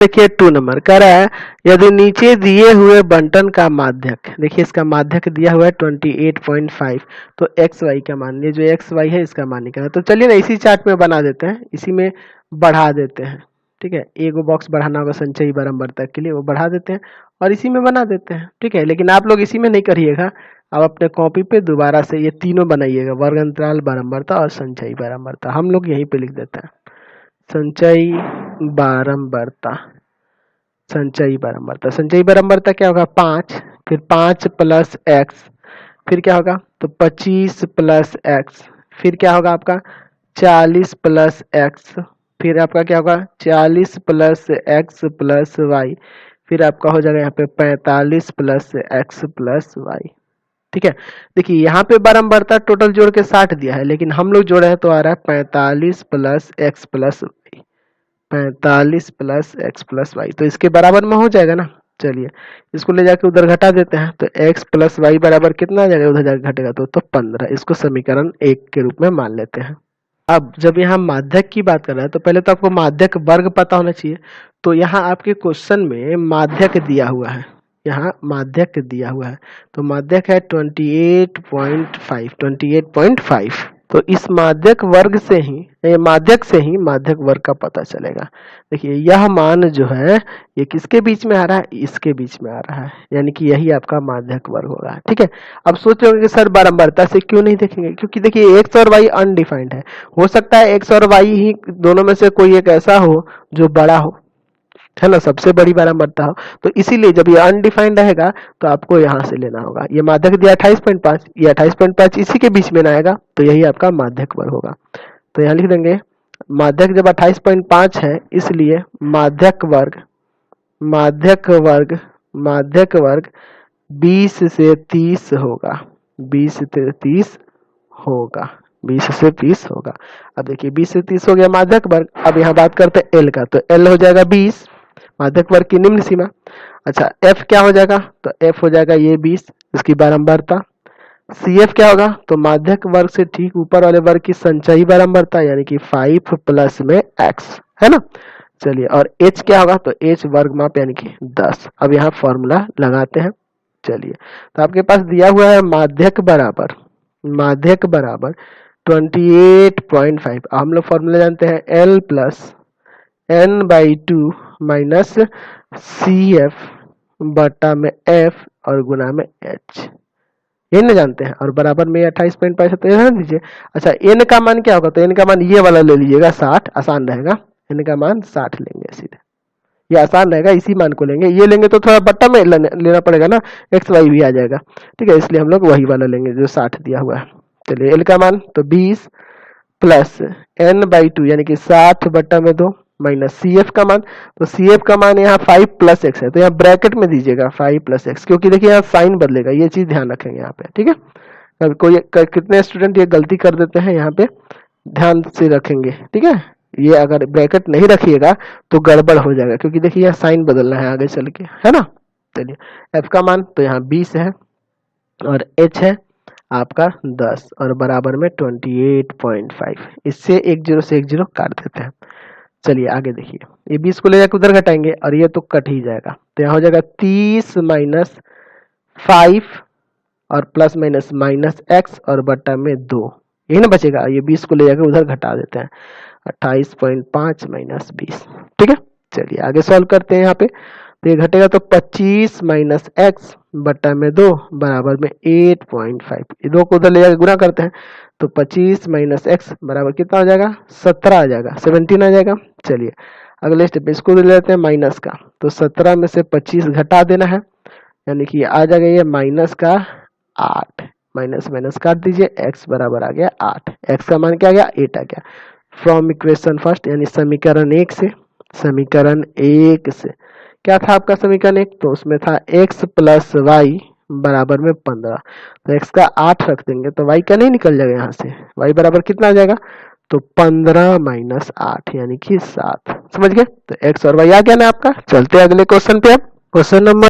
देखिए 2 नंबर कह रहा है यदि नीचे दिए हुए बंटन का माध्यक, देखिए इसका माध्यक दिया हुआ है 28.5, तो एक्स वाई का मान, ये जो एक्स वाई है इसका मान निकालना। तो चलिए ना इसी चार्ट में बना देते हैं, इसी में बढ़ा देते हैं। ठीक है, एक बॉक्स बढ़ाना होगा संचयी बारंबारता के लिए, वो बढ़ा देते हैं और इसी में बना देते हैं। ठीक है, लेकिन आप लोग इसी में नहीं करिएगा, आप अपने कॉपी पे दोबारा से ये तीनों बनाइएगा, वर्ग अंतराल बारंबारता और संचयी बारंबारता। हम लोग यहीं पे लिख देते हैं संचयी बारंबारता। संचयी बारंबारता, संचयी बारंबारता क्या होगा 5, फिर 5 प्लस एक्स, फिर क्या होगा तो 25 प्लस एक्स, फिर क्या होगा आपका 40 प्लस एक्स, फिर आपका क्या होगा 40 प्लस एक्स प्लस वाई, फिर आपका हो जाएगा यहाँ पे 45 प्लस एक्स प्लस वाई। ठीक है, देखिए यहाँ पे बारंबारता टोटल जोड़ के 60 दिया है, लेकिन हम लोग जोड़े हैं तो आ रहा है 45 plus X plus Y, 45 plus X plus Y, तो इसके बराबर में हो जाएगा ना। चलिए इसको ले जाके उधर घटा देते हैं, तो x प्लस वाई बराबर कितना आ जाएगा, उधर जाकर घटेगा तो 15। इसको समीकरण 1 के रूप में मान लेते हैं। अब जब यहाँ माध्यक की बात कर रहे हैं तो पहले तो आपको माध्यक वर्ग पता होना चाहिए। तो यहाँ आपके क्वेश्चन में माध्यक दिया हुआ है, यहाँ माध्यक दिया हुआ है, तो माध्यक है 28.5, तो इस माध्यक वर्ग से ही, माध्यक से ही माध्यक वर्ग का पता चलेगा। देखिए यह मान जो है ये किसके बीच में आ रहा है, इसके बीच में आ रहा है, यानी कि यही आपका माध्यक वर्ग होगा। ठीक है, अब सोच रहे होंगे कि सर बारंबारता से क्यों नहीं देखेंगे, क्योंकि देखिए एक्स और वाई अनडिफाइंड है, हो सकता है एक्स और वाई ही दोनों में से कोई एक ऐसा हो जो बड़ा हो, है ना, सबसे बड़ी बारंबारता हो, तो इसीलिए जब ये अनडिफाइंड रहेगा तो आपको यहाँ से लेना होगा। ये माध्यक दिया 28.5, ये 28.5 इसी के बीच में ना आएगा, तो यही आपका माध्यक वर्ग होगा। तो यहाँ लिख देंगे माध्यक जब 28.5 है, इसलिए माध्यक वर्ग, माध्यक वर्ग, माध्यक वर्ग 20 से 30 होगा, 20 से 30 होगा, 20 से 30 होगा। अब देखिए 20 से 30 हो गया माध्यक वर्ग। अब यहाँ बात करते हैं एल का, तो एल हो जाएगा 20, माध्यक वर्ग की निम्न सीमा। अच्छा एफ क्या हो जाएगा, तो एफ हो जाएगा ये 20, इसकी बारंबारता। सी एफ क्या होगा, तो माध्यक वर्ग से ठीक ऊपर वाले वर्ग की संचयी बारंबारता, यानी कि 5 प्लस में एक्स, है ना। चलिए, और एच क्या होगा, तो एच वर्ग माप यानी कि 10। अब यहाँ फॉर्मूला लगाते हैं। चलिए, तो आपके पास दिया हुआ है माध्यक बराबर, माध्यक बराबर 28.5, हम लोग फॉर्मूला जानते हैं L plus N by 2 minus C F बटा में एफ और गुना में एच, ये न जानते हैं, और बराबर में 28.5 तो ध्यान दीजिए। अच्छा एन का मान क्या होगा, तो एन का मान ये वाला ले लीजिएगा 60, आसान रहेगा, एन का मान 60 लेंगे सीधे, ये आसान रहेगा, इसी मान को लेंगे। ये लेंगे तो थोड़ा बट्टा में लेना पड़ेगा ना, एक्स वाई भी आ जाएगा। ठीक है, इसलिए हम लोग वही वाला लेंगे जो 60 दिया हुआ है। चलिए एल का मान तो 20 प्लस एन बाई 2 यानी कि 60 बट्टा में 2 माइनस सी एफ का मान, तो सी एफ का मान यहाँ 5 प्लस एक्स है, तो यहाँ ब्रैकेट में दीजिएगा 5 प्लस एक्स, क्योंकि देखिए यहाँ साइन बदलेगा, ये चीज ध्यान रखेंगे यहाँ पे। ठीक है, अब कोई कितने स्टूडेंट ये गलती कर देते हैं, यहाँ पे ध्यान से रखेंगे। ठीक है, ये अगर ब्रैकेट नहीं रखिएगा तो गड़बड़ हो जाएगा, क्योंकि देखिए यहाँ साइन बदलना है आगे चल के, है ना। चलिए एफ का मान तो यहाँ 20 है और एच है आपका 10 और बराबर में 28.5, इससे एक जीरो से एक जीरो काट देते हैं। चलिए आगे देखिए, ये 20 को ले जाकर उधर घटाएंगे और ये तो कट ही जाएगा, तो यहाँ हो जाएगा 30 माइनस 5 और प्लस माइनस माइनस एक्स और बट्टा में 2, यही ना बचेगा। ये 20 को ले जाकर उधर घटा देते हैं, 28.5 माइनस 20। ठीक है, चलिए आगे सॉल्व करते हैं यहाँ पे, तो ये घटेगा तो 25 माइनस एक्स बट्टा में 2 बराबर में 8.5, ये 2 को उधर ले जाकर गुना करते हैं, तो 25 माइनस एक्स बराबर कितना हो जाएगा 17 आ जाएगा, 17 आ जाएगा। चलिए अगले स्टेप में इसको ले लेते हैं माइनस का, तो 17 में से 25 घटा देना है, यानी कि आ जाएगा ये माइनस का 8, माइनस माइनस काट दीजिए, x बराबर आ गया 8, x का मान क्या आ गया 8 आ गया। फ्रॉम इक्वेशन फर्स्ट यानी समीकरण 1 से, समीकरण 1 से क्या था आपका समीकरण 1, तो उसमें था x प्लस वाई बराबर में 15, तो x का 8 रख देंगे तो y का नहीं निकल जाएगा, यहाँ से y बराबर कितना आ जाएगा, तो 15 माइनस 8 यानी कि 7, समझ गए। तो x और y आ गया ना आपका। चलते हैं अगले क्वेश्चन पे। अब क्वेश्चन नंबर